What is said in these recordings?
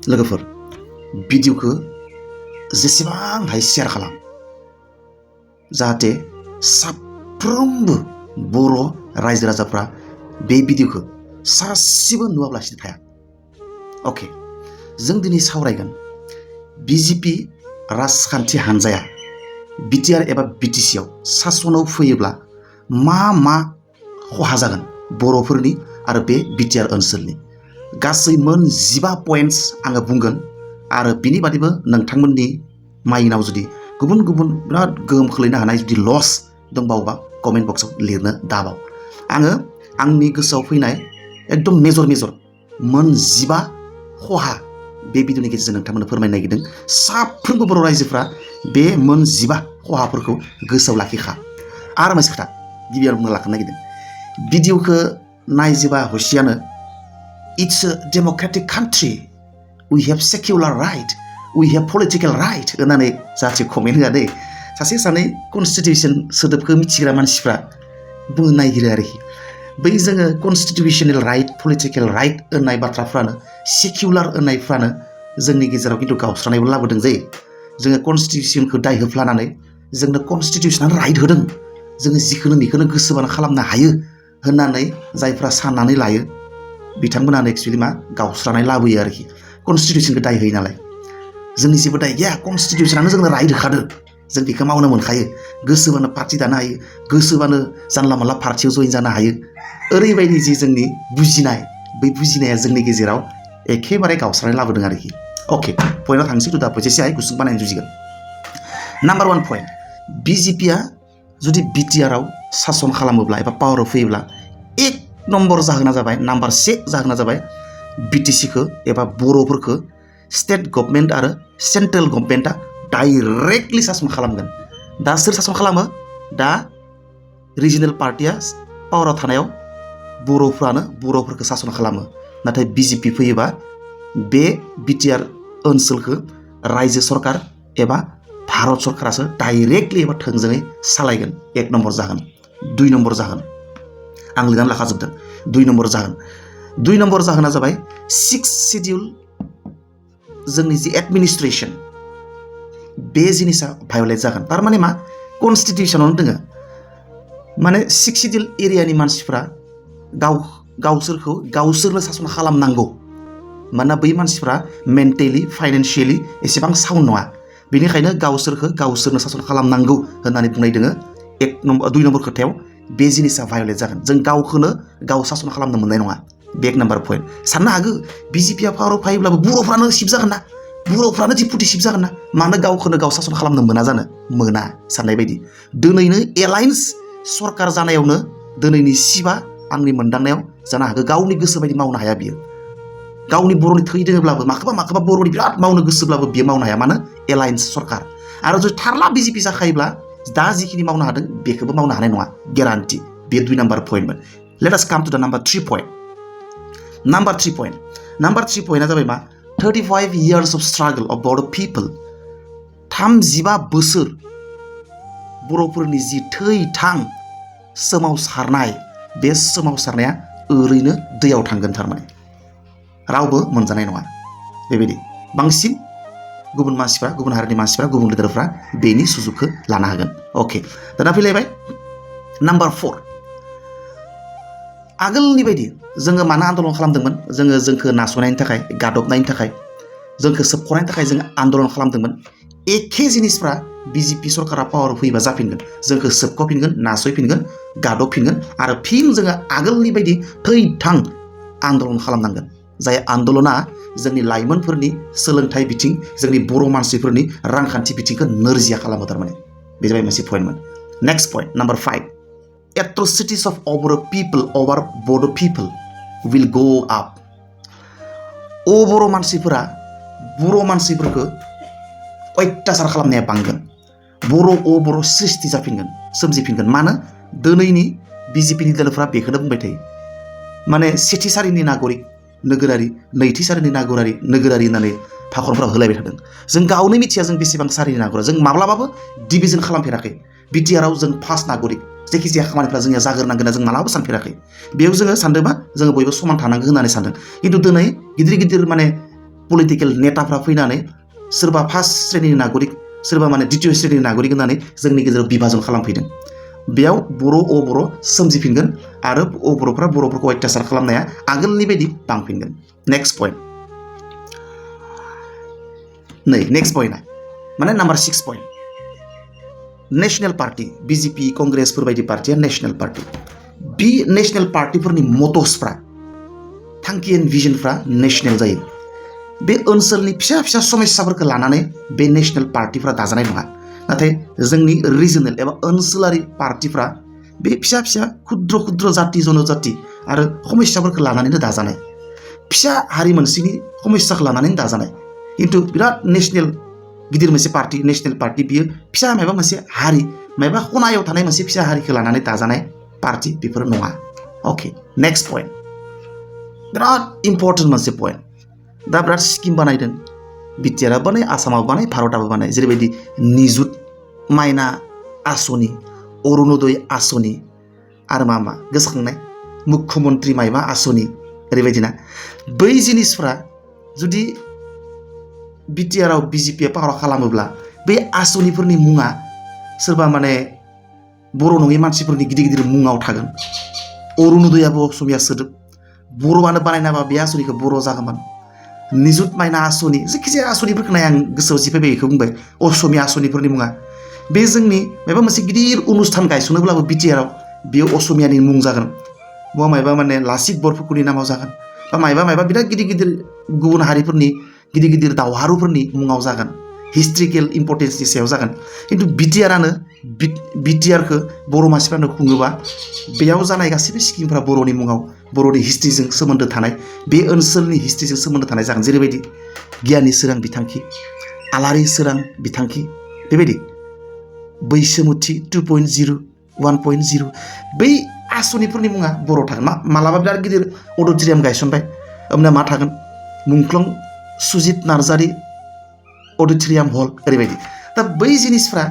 लोगोफोर भिडिअखौ जेसेबां हाय शेयार खालाम जाहाथे साफ्रोमबो बर' रायजो राजाफ्रा बे भिडिअखौ सासेबो नुवाब्लासिनो थाया। अके, जों दिनै सावरायगोन बिजेपि राजखान्थि हान्जाया बिटिआर एबा बिटिसिआव सासनाव फैयोब्ला मा मा खहा जागोन बर'फोरनि आरो बे बिटिआर ओनसोलनि गासै मोन 15 पइन्ट्स आङो बुंगोन आरो बिनि बादैबो नोंथांमोननि माइनाव जुदि गुबुन गुबुन बिराद गोहोम खोलैनो हानाय जुदि लस दंबावोबा कमेन्ट बक्सआव लिरनो दाबाव। आङो आंनि गोसोआव फैनाय एकदम मेजर मोन 15 खहा बे भिडिअनि गेजेरजों नोंथांमोननो फोरमायनो नागिरदों। साफ्रोमबो बर' रायजोफ्रा बे मोन 15 खहाफोरखौ गोसोआव लाखिखा। आरो मोनसे खोथा गिबियाव बुंनो लाखिनो नागिरदों, भिडिअखौ नायजोबा हसियानो it's a democratic country, we have secular right, we have political right होननानै जाहाथे कमेन्ट होआ दे। सासे सानै कनस्टिटिउसन सोदोबखौ मिथिग्रा मानसिफ्रा बुंनो नागिरो आरोखि बै जोङो कनस्टिटिउसनेल राइट, पलिटिकेल राइट होननाय बाथ्राफ्रानो सेक्युलार होननायफ्रानो जोंनि गेजेराव खिन्थु गावस्रानायबो लाबोदों जे जोङो कनस्टिटिउसनखौ दाय होफ्लानानै जोंनो कनस्टिटिउसनानो राइट होदों, जोङो जिखौनो बेखौनो गोसोबानो खालामनो हायो होननानै जायफ्रा साननानै लायो बिथांमोनानो एक्सुवेलि मा गावस्रानाय लाबोयो आरोखि। कनस्टिटिउसनखौ दाय होयो नालाय जोंनि जेबो दाय गैया, कनस्टिटिउसनानो जोंनो राइट होखादों, जों बेखौ मावनो मोनखायो, गोसोबानो पार्टि दानो हायो, गोसोबानो जानला मानला पार्टियाव जइन जानो हायो। ओरैबायदि जि जोंनि बुजिनाय बै बुजिनाया जोंनि गेजेराव एखेबारे गावस्रानाय लाबोदों आरोखि। अके, पइन्टआव थांसै टु दा पइन्ट, एसे गुसुं बानायनो जुजिगोन। नाम्बार 1 पइन्ट, बिजेपिया जुदि बिटिआरआव सासन खालामोब्ला एबा पावाराव फैयोब्ला एक नम्बर जाहोना जाबाय, नाम्बार 1 जाहोना जाबाय बिटिसिखौ एबा बर'फोरखौ स्टेट गभर्नमेन्ट आरो सेन्ट्रेल गभर्नमेन्टआ डाइरेक्टलि सासन खालामगोन। दा सोर सासन खालामो? दा रिजनेल पार्टिया पावाराव थानायाव बर'फोरखौ सासन खालामो। नाथाय बिजेपि फैयोबा बे बिटिआर ओनसोलखौ रायजो सरकार एबा भारत सरकारासो डाइरेक्टलि एबा थोंजोङै सालायगोन। 1 नम्बर जाहोन। 2 नम्बर जाहोन आं लिरनानै लाखाजोबदों। 2 नम्बर जाहोन। 2 नम्बर जाहोना जाबाय 6 सिडिउल जोंनि जि एडमिनिस्ट्रेसन बे जिनिसा भायलेट जागोन। थारमाने मा कनस्टिटिउसनावनो दोङो माने 6 सिडिउल एरियानि मानसिफ्रा गावसोरनो सासन खालामनांगौ। मानोना बै मानसिफ्रा मेन्टेलि फाइनान्सियेलि एसेबां साउन्ड नङा, बेनिखायनो गावसोरनो सासन खालामनांगौ होननानै बुंनाय दोङो। 2 नम्बर खोथायाव बे जिनिसा भायलेट जागोन। जों गावखौनो गाव सासन खालामनो मोननाय नङा। बे 1 नाम्बार पइन्ट। साननो हागौ बिजेपिया पावाराव फैयोब्लाबो बर'फ्रानो सिब जागोन ना, बर'फ्रानो डिपुटि सिब जागोन ना, मानो गावखौनो गाव सासन खालामनो मोना जानो? मोना साननाय बायदि। दिनैनो एलायन्स सरकार जानायावनो दिनैनि सिबा आंनि मोनदांनायाव जानो हागौ गावनि गोसो बायदि मावनो हाया बियो। गावनि बर'नि थै दोङोब्लाबो माखौबा बर'नि बिराद मावनो गोसोब्लाबो बियो मावनो हाया। मानो? एलायन्स सरकार। आरो जुदि थारला बिजेपि जाखायोब्ला दा जिखिनि मावनो हादों बेखौबो मावनो हानाय नङा, गेरान्टि। बे 2 नाम्बार पइन्टमोन। लेट आस काम टु द नाम्बार 3 पइन्ट। नाम्बार 3 पइन्टआ जाबाय मा? 35 years of struggle of Bodo' people। 35 बोसोर बर'फोरनि जि थै-थां सोमावसारनाय, बे सोमावसारनाया ओरैनो दैयाव थांगोन। थारमाने रावबो मोनजानाय नङा। बेबायदि बांसिन गुबुन हारिनि मानसिफ्रा, गुबुन लिडारफ्रा बेनि सुजुगखौ लानो हागोन। अके, दाना फैलायबाय नाम्बार 4। आगोलनि बायदि जोङो मानो आन्दलन खालामदोंमोन? जोंखौ नासयनायनि थाखाय, गादबनायनि थाखाय, जोंखौ सोबख'नायनि थाखाय जों आन्दलन खालामदोंमोन। एखे जिनिसफ्रा बिजेपि सरकारा पावाराव फैयोबा जाफिनगोन। जोंखौ सोबख'फिनगोन, नासयफिनगोन, गादबफिनगोन आरो फिन जोङो आगोलनि बायदि थै-थां आन्दलन खालामनांगोन। जाय आन्दलना जोंनि लाइमोनफोरनि सोलोंथाइ बिथिं, जोंनि बर' मानसिफोरनि रांखान्थि बिथिंखौ नोरजिया खालामो। थारमाने बे जाबाय मोनसे पइन्टमोन। Next point, number 5। atrocities of our Bodo people will go up। Bodo' मानसिफोरखौ अयथासार खालामनाया बांगोन। बर' सृष्टि सोमजिफिनगोन। मानो? दिनैनि बिजेपिनि लिडारफ्रा बेखौनो बुंबाय थायो, माने सेथि सारिनि नागरिक नोगोरारि, नैथि सारिनि नोगोरारि होननानै भाखनफ्राव होलायबाय थादों। जों गावनो मिथिया जों बेसेबां सारिनि नागरिक। जों माब्लाबाबो डिभिजन खालामफेराखै। बिटिआरआव जों फार्स्ट नागरिक, जायखिजाया खामानिफ्रा जोंनिया जाग्रोनांगोन होनना जों मालाबाबो सानफेराखै। बेयाव जोङो सानदोंबा जोङो बयबो समान थानांगौ होननानै सानदों। खिन्थु दिनै गिदिर माने पलिटिकेल नेताफ्रा फैनानै सोरबा फार्स्ट श्रेणिनि नागरिक सोरबा माने द्वितीय श्रेणिनि नागरिक होननानै जोंनि गेजेराव बिभाजन खालामफैदों बेयाव बर' अबर' सोमजिफिनगोन आरो बर'फ्रा बर'फोरखौ अत्याचार खालामनाया आगोलनि बायदि बांफिनगोन नेक्स्ट पइन्ट नेक्स्ट पइन्टआ माने number 6 point national party BJP कंग्रेसफोर बायदि पार्टिया नेशनेल पार्टी बे नेशनेल पार्टीफोरनि मटसफ्रा थांखि एन्ड भिजनफ्रा नेशनेल जायो बे ओनसोलनि फिसा फिसा समस्याफोरखौ लानानै बे नेशनेल पार्टीफ्रा दाजानाय नङा नाथाय जोंनि रिजनेल एबा ओनसोलारि पार्टीफ्रा बे फिसा फिसा क्षुद्र क्षुद्र जाति जनजाति आरो समस्याफोरखौ लानानैनो दाजानाय फिसा हारि मोनसेनि समस्याखौ लानानैनो दाजानाय खिन्थु बिराद नेशनेल गिदिर मोनसे पार्टी नेशनेल पार्टी बियो फिसा माबा मोनसे हारि माबा खनायाव थानाय मोनसे फिसा हारिखौ लानानै दाजानाय पार्टी बेफोर नङा अके नेक्स्ट पइन्ट बिराद इम्पर्टेन्ट मोनसे पइन्ट दा बिराद स्किम बानायदों बिटिआरआबो बानाय आसामाबो बानाय भारतआबो बानाय जेरैबायदि निजुत माइना आसनि अरुणोदय आसनि आरो मा गोसोखांनाय मुख्यमन्त्रि माइबा आसनि ओरैबायदिना बै जिनिसफ्रा जुदि बिटिआरआव बिजेपिआ पावाराव खालामोब्ला बै आसनिफोरनि मुङा सोरबा माने बर' नङि मानसिफोरनि गिदिर गिदिर मुङाव थागोन अरुणोदयाबो असमिया सोदोब बर'आनो बानायनाबा बे आसनिखौ बर' जागौमोन निजुत माइना आसनि जायखिजाया आसनिफोरखौ नाय आं गोसोआव जि फैबाय बेखौ बुंबाय असमिया आसनिफोरनि मुङा बे जोंनि माबा मोनसे गिदिर अनुष्ठान गायसनोब्लाबो बिटिआरआव बेयो असमियानि मुं जागोन बा मायबा माने लासित बरफुकननि नामाव जागोन बा मायबा बिराद गिदिर गिदिर गुबुन हारिफोरनि गिदिर गिदिर दावहारुफोरनि मुङाव जागोन हिस्ट्रिकेल इम्पर्टेन्सनि सायाव जागोन खिन्थु बिटिआरआनो बिटिआरखौ बर' मानसिफ्रानो खुङोबा बेयाव जानाय गासैबो स्किमफ्रा बर'नि मुङाव बर'नि हिस्ट्रिजों सोमोन्दो थानाय बे ओनसोलनि हिस्ट्रिजों सोमोन्दो थानाय जागोन जेरैबायदि गियाननि सोरां बिथांखि आलारि सोरां बिथांखि बेबायदि बैसोमुथि 2.0 1.0 बै आसनिफोरनि मुङा बर' थागोन मालाबा बिराद गिदिर अडिट'रियाम गायसनबाय होमब्ला मा थागोन मुंख्लं सुजित नार्जारि अडिट'रियाम हल ओरैबायदि दा बै जिनिसफ्रा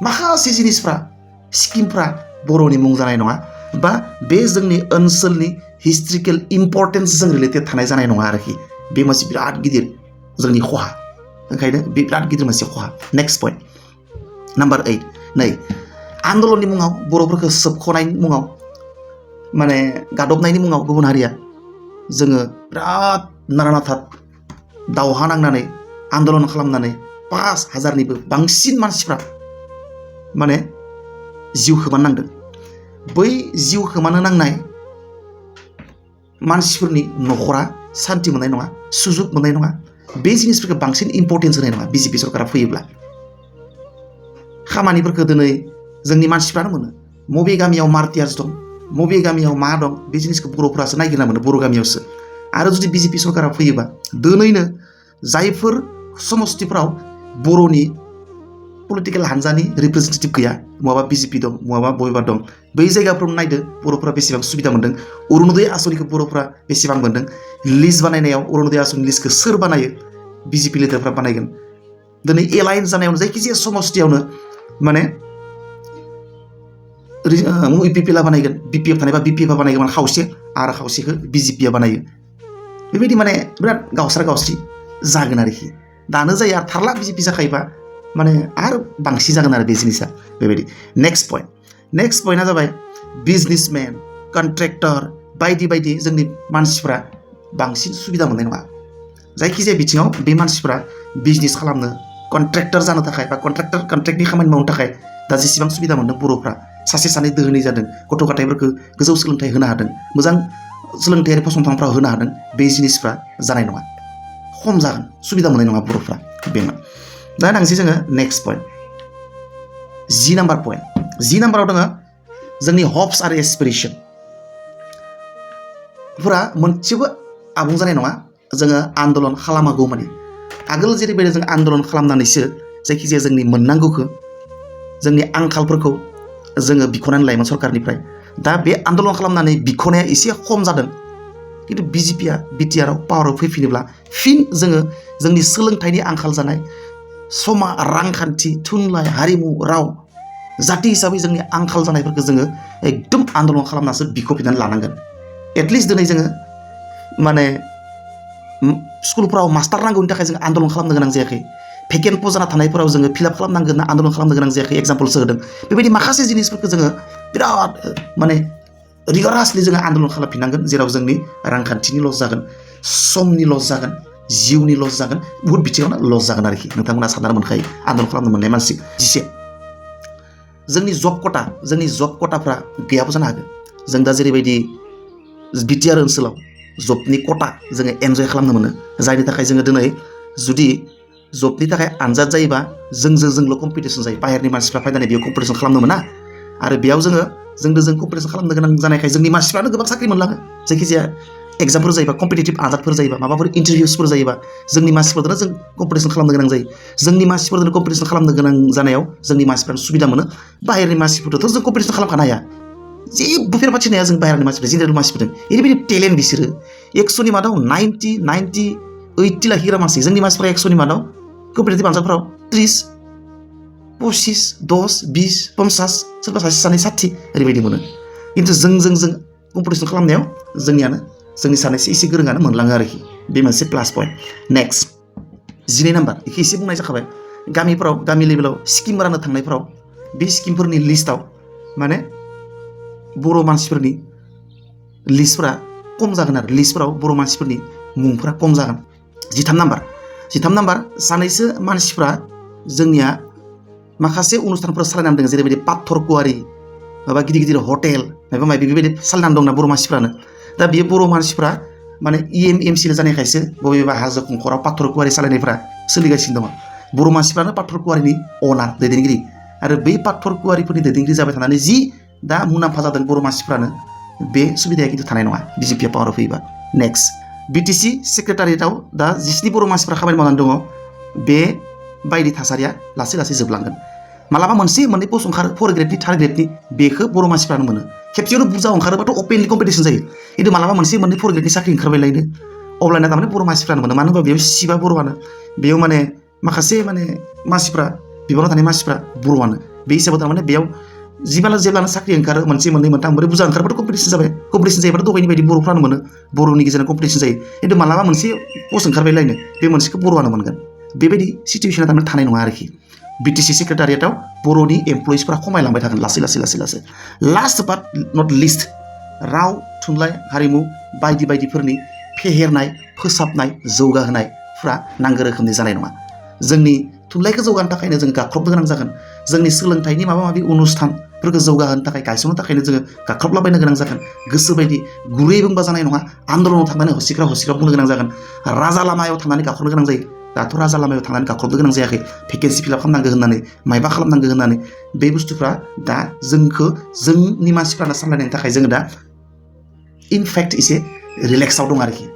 माखासे जिनिसफ्रा स्किमफ्रा बर'नि मुं जानाय नङा बा बे जोंनि ओनसोलनि हिस्ट्रिकेल इम्पर्टेन्सजों रिलेटेड थानाय जानाय नङा आरोखि बे मोनसे बिराद गिदिर जोंनि खहा ओंखायनो बे बिराद गिदिर मोनसे खहा नेक्स्ट पइन्ट नाम्बार 8 आन्दलननि मुङाव बर'फोरखौ सोबख'नायनि मुङाव माने गादबनायनि मुङाव गुबुन हारिया जोङो बिराद नारा-नाथा दावहा नांनानै आन्दलन खालामनानै 5000निबो बांसिन मानसिफ्रा माने जिउ खोमानो नांदों बै जिउ खोमानो नांनाय मानसिफोरनि न'खरा सान्ति मोननाय नङा सुजुग मोननाय नङा बे जिनिसफोरखौ बांसिन इम्पर्टेन्स होनाय नङा बिजेपि सरकारा फैयोब्ला खामानिफोरखौ दिनै जोंनि मानसिफ्रानो मोनो मबे गामियाव मार्टियार्स दं मबे गामियाव मा दं बे जिनिसखौ बर'फोरासो नागिरना मोनो बर' गामियावसो आरो जुदि बिजेपि सरकारा फैयोबा दिनैनो जायफोर समस्तिफ्राव बर'नि पलिटिकेल हान्जानि रिप्रेजेन्टेटिभ गैया बहाबा बिजेपि दं बहाबा बबेबा दं बै जायगाफ्राव नायदो बर'फोरा बेसेबां सुबिदा मोन्दों अरुणोदय आसनिखौ बर'फोरा बेसेबां मोन्दों लिस्ट बानायनायाव अरुणोदय आसनि लिस्टखौ सोर बानायो बिजेपि लिडारफ्रा बानायगोन दिनै एलायन्स जानायावनो जायखिजाया समस्तियावनो माने इउपिपिएलआ बानायगोन बिपिएफ थानायबा बिपिएफआ बानायगोन खावसे आरो खावसेखौ बिजेपिआ बानायो बेबायदि माने बिराद गावस्रा गावस्रि जागोन आरोखि दानो जायो आरो थारला बिजेपि जाखायोबा माने आरो बांसिन जागोन आरो बे जिनिसा बेबायदि नेक्स्ट पइन्टआ जाबाय बिजनेसमेन कन्ट्रेक्टर बायदि बायदि जोंनि मानसिफ्रा बांसिन सुबिदा मोननाय नङा जायखिजाया बिथिङाव बे मानसिफ्रा बिजनेस खालामनो कन्ट्रेक्टर जानो थाखाय बा कन्ट्रेक्टनि खामानि मावनो थाखाय दा जेसेबां सुबिदा मोनदों बर'फ्रा सासे सानै दोहोनि जादों गथ' गथायफोरखौ गोजौ सोलोंथाइ होनो हादों मोजां सोलोंथायारि फसंथानफ्राव होनो हादों बे जिनिसफ्रा जानाय नङा खम जागोन सुबिदा मोननाय नङा बर'फ्रा बेमोन दा नांसै जोङो नेक्स्ट पइन्ट 10 नाम्बार पइन्ट 10 नाम्बाराव दङ जोंनि हप्स आरो एसपिरेसनफोरा मोनसेबो आबुं जानाय नङा जोङो आन्दलन खालामागौ माने आगोल जेरैबायदि जों आन्दलन खालामनानैसो जायखिजाया जोंनि मोननांगौखौ जोंनि आंखालफोरखौ जोङो बिख'नानै लायोमोन सरकारनिफ्राय दा बे आन्दलन खालामनानै बिख'नाया एसे खम जादों खिन्थु बिजेपिआ बिटिआरआव पावाराव फैफिनोब्ला फिन जोङो जोंनि सोलोंथाइनि आंखाल जानाय समा रांखान्थि थुनलाइ हारिमु राव जाति हिसाबै जोंनि आंखाल जानायफोरखौ जोङो एकदम आन्दलन खालामनासो बिख'फिननानै लानांगोन एटलिस्ट दिनै जोङो माने स्कुलफोराव मास्टार नांगौनि थाखाय जों आन्दलन खालामनो गोनां जायाखै भेकेन्ट पस्ट जाना थानायफोराव जोङो फिलआप खालामनांगोन ना आन्दलन खालामनो गोनां जायाखै एग्जाम्पल्स होदों बेबायदि माखासे जिनिसफोरखौ जोङो बिराद माने रिगरासलि जोङो आन्दलन खालामफिननांगोन जेराव जोंनि रांखान्थिनि लस जागोन समनि लस जागोन जिउनि लस जागोन बुहुत बिथिङावनो लस जागोन आरोखि नोंथांमोना सानना मोनखायो आन्दलन खालामनो मोननाय मानसि जिसे जोंनि जब कटाफ्रा गैयाबो जानो हागौ जों दा जेरैबायदि बिटिआर ओनसोलाव जबनि कटा जोङो एन्जय खालामनो मोनो जायनि थाखाय जोङो दिनै जुदि जबनि थाखाय आनजाद जायोबा जोंल' कम्पिटिसन जायो बाहेरनि मानसिफ्रा फैनानै बेयाव कम्पिटिसन खालामनो मोना आरो बेयाव जों कम्पिटिसन खालामनो गोनां जानायखाय जोंनि मानसिफ्रानो गोबां साख्रि मोनलाङो जायखिजाया एग्जामफोर जायोबा कम्पिटिटिभ आनजादफोर जायोबा माबाफोर इन्टारभिउसफोर जायोबा जोंनि मानसिफोरजोंनो जों कम्पिटिसन खालामनो गोनां जायो जोंनि मानसिफोरजों कम्पिटिसन खालामनो गोनां जानायाव जोंनि मानसिफ्रानो सुबिदा मोनो बाहेरनि मानसिफोरजोंथ' जों कम्पिटिसन खालामखानो हाया जेबो फेरफाथि नाया जों बाहेरनि मानसिफोर जेनेरेल मानसिफोरजों ओरैबायदि टेलेन्ट बिसोरो 100नि मादाव 90 80 लाखिग्रा मानसि जोंनि मानसिफ्रा 100नि मादाव कम्पिटिटिभ आनजादफोराव 30 25 10 20 50 सोरबा सासे सानै 60 ओरैबायदि मोनो खिन्थु जों कम्पिटिसन खालामनायाव जोंनि सानैसो एसे गोरोङानो मोनलाङो आरोखि बे मोनसे प्लास पइन्ट नेक्स्ट 12 नाम्बार बेखौ एसे बुंनाय जाखाबाय गामि लेभेलाव स्किम राननो थांनायफोराव बे स्किमफोरनि लिस्टआव माने बर' मानसिफोरनि लिस्टफोरा खम जागोन आरो लिस्टफोराव बर' मानसिफोरनि मुंफोरा खम जागोन 13 नाम्बार सानैसो मानसिफ्रा जोंनिया माखासे अनुस्थानफोर सालायनानै दङ जेरैबायदि पाथर कुवारि माबा गिदिर हटेल माबा माबि बेबायदि सालायनानै दंना बर' मानसिफ्रानो दा बेयो बर' मानसिफ्रा माने EMC जानायखायसो बबेबा हाजो खंखराव पाथर कुवारि सालायनायफ्रा सोलिगासिनो दङ बर' मानसिफ्रानो पाथर कुवारिनि अनार दैदेनगिरि आरो बै पाथर कुवारिफोरनि दैदेनगिरि जाबाय थानानै जि दा मुलाम्फा जादों बर' मानसिफ्रानो बे सुबिदाया खिन्थु थानाय नङा BJP पावाराव फैयोबा नेक्स्ट BTC सेक्रेटारियेटआव दा जिस्नि बर' मानसिफ्रा खामानि मावनानै दङ बे बायदि थासारिया लासै लासै जोबलांगोन मालाबा मोनसे मोननै पस्ट ओंखारो 4 ग्रेडनि 3 ग्रेडनि बेखौ बर' मानसिफ्रानो मोनो खेबसेयावनो बुरजा ओंखारोबाथ' अपेनलि कम्पिटिसन जायो खिन्थु मालाबा मोनसे मोननै 4 ग्रेडनि साख्रि ओंखारबायलायनो अब्लाना थारमाने बर' मानसिफ्रानो मोनो मानो होनबा बेयाव सिबा बर'आनो बेयाव माने माखासे माने मानसिफ्रा बिबानाव थानाय मानसिफ्रा बर'आनो बे हिसाबाव थारमाने बेयाव जेब्लानो साख्रि ओंखारो मोनसे मोननै मोनथाम बोरै बुरजा ओंखारबाथ' कम्पिटिसन जायोबाथ' दहायनि बायदि बर'फ्रानो मोनो बर'नि गेजेराव कम्पिटिसन जायो खिन्थु मालाबा मोनसे पस्ट ओंखारबायलायनो बे मोनसेखौ बर'आनो मोनगोन बेबायदि सिचुवेसना थारमाने थानाय नङा आरोखि BTC सेक्रेटारियेटआव बर'नि एमप्लयिसफोरा खमायलांबाय थागोन लासै लास्ट बाट नट लिस्ट राव थुनलाइ हारिमु बायदिफोरनि फेहेरनाय फोसाबनाय जौगाहोनायफ्रा नांगौ रोखोमनि जानाय नङा जोंनि थुनलाइखौ जौगाहोनो थाखायनो जों गाख्रबनो गोनां जागोन जोंनि सोलोंथाइनि माबा माबि अनुस्थानफोरखौ जौगाहोनो थाखाय गायसननो थाखायनो जोङो गाख्रबलाबायनो गोनां जागोन गोसोबायदि गुरै बुंबा जानाय नङा आन्दलनाव थांनानै हसिख्रा बुंनो गोनां जागोन राजा लामायाव थांनानै गाख्रबनो गोनां जायो दाथ' राजा लामायाव थांनानै गाख्रबनो गोनां जायाखै भेकेन्सि फिलआप खालामनांगौ होननानै मायबा खालामनांगौ होननानै बे बुस्थुफ्रा दा जोंनि मानसिफ्रानो सामलायनायनि थाखाय जोङो दा इनफेक्ट एसे रिलेक्सआव दं आरोखि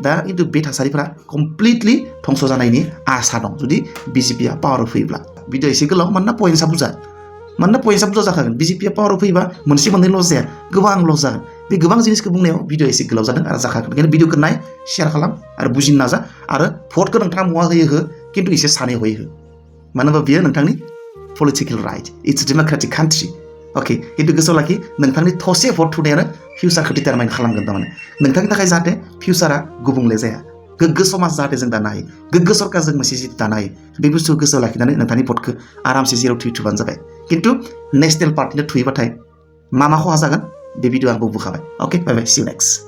दा खिन्थु बे थासारिफ्रा कमप्लिटलि धंस जानायनि आसा दं जुदि BJPआ पावाराव फैयोब्ला भिडिअ एसे गोलाव मानोना पइन्टसा बुरजा जाखागोन BJPआ पावाराव फैयोबा मोनसे मोननै लस जाया गोबां लस जागोन बे गोबां जिनिसखौ बुंनायाव भिडिअ एसे गोलाव जादों आरो जाखागोन ओंखायनो भिडिअखौ नाय शेयार खालाम आरो बुजिनो नाजा आरो भटखौ नोंथाङा मुवा हो खिन्थु एसे सानै हयै हो मानो होनबा बियो नोंथांनि political right it's democratic country अके खिन्थु गोसोआव लाखि नोंथांनि थसे भट थुनायानो फिउचारखौ डिटारमाइन खालामगोन थारमाने नोंथांनि थाखाय जाहाथे फिउचारा गुबुंले जाया गोग्गो समाज जाहाथे जों दानो हायो गोग्गो सरकार जों मोनसे दानो हायो बे बुस्थुखौ गोसोआव लाखिनानै नोंथांनि भटखौ आरामसे जेराव थुबानो जाबाय खिन्थु नेसनेल पार्टिनो थुयोबाथाय मा खहा जागोन बे भिडिअ आं बुंखाबाय अके बाय बाय सि इउ नेक्स्ट